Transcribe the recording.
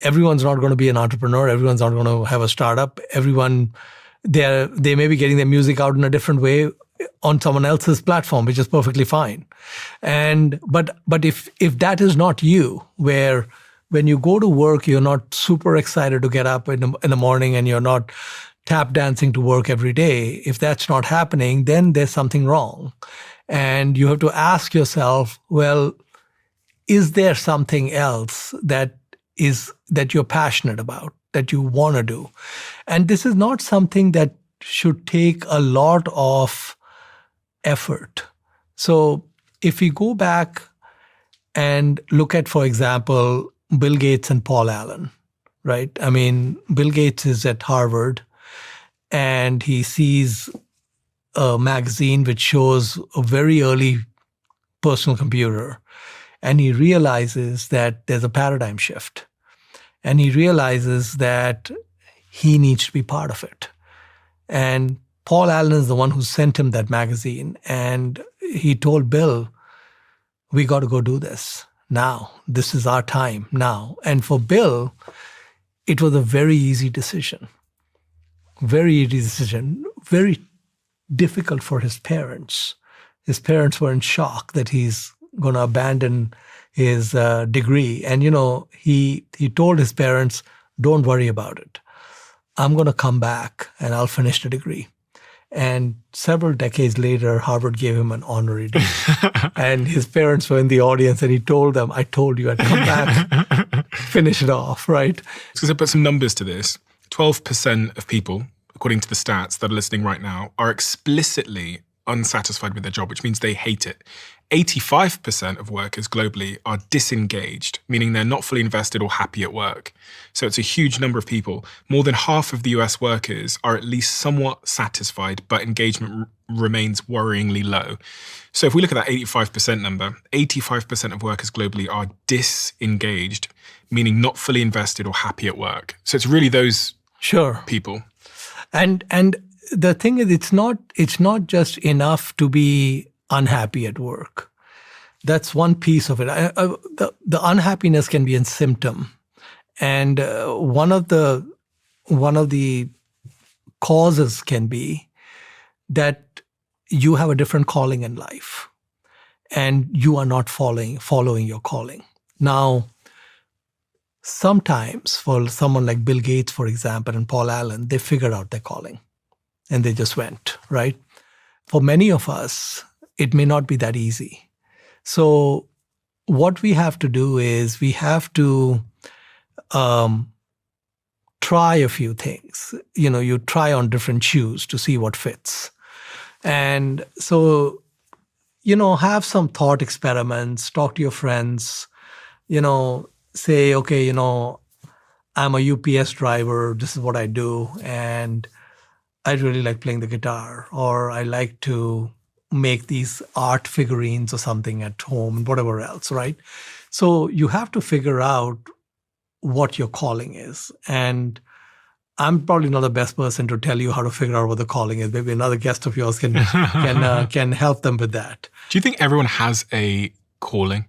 everyone's not going to be an entrepreneur. Everyone's not going to have a startup. Everyone, they may be getting their music out in a different way on someone else's platform, which is perfectly fine. But if that is not you, where when you go to work, you're not super excited to get up in the morning and you're not tap dancing to work every day, if that's not happening, then there's something wrong. And you have to ask yourself, well, is there something else that you're passionate about, that you want to do? And this is not something that should take a lot of effort. So if we go back and look at, for example, Bill Gates and Paul Allen, right? I mean, Bill Gates is at Harvard and he sees a magazine which shows a very early personal computer. And he realizes that there's a paradigm shift. And he realizes that he needs to be part of it. And Paul Allen is the one who sent him that magazine. And he told Bill, we got to go do this now. This is our time now. And for Bill, it was a very easy decision. Very easy decision. Very difficult for his parents. His parents were in shock that he's going to abandon his degree. And, he told his parents, don't worry about it. I'm going to come back and I'll finish the degree. And several decades later, Harvard gave him an honorary degree. And his parents were in the audience and he told them, I told you I'd come back, finish it off, right? So to put some numbers to this, 12% of people, according to the stats that are listening right now, are explicitly unsatisfied with their job, which means they hate it. 85% of workers globally are disengaged, meaning they're not fully invested or happy at work. So it's a huge number of people. More than half of the US workers are at least somewhat satisfied, but engagement remains worryingly low. So if we look at that 85% number, 85% of workers globally are disengaged, meaning not fully invested or happy at work. So it's really those people. And the thing is, it's not just enough to be unhappy at work. That's one piece of it. The unhappiness can be a symptom, and one of the causes can be that you have a different calling in life, and you are not following your calling. Now, sometimes for someone like Bill Gates, for example, and Paul Allen, they figured out their calling, and they just went, right? For many of us, it may not be that easy. So what we have to do is we have to try a few things. You try on different shoes to see what fits. And so, have some thought experiments, talk to your friends, say, okay, I'm a UPS driver, this is what I do, and I really like playing the guitar, or I like to make these art figurines or something at home and whatever else, right? So you have to figure out what your calling is. And I'm probably not the best person to tell you how to figure out what the calling is. Maybe another guest of yours can help them with that. Do you think everyone has a calling?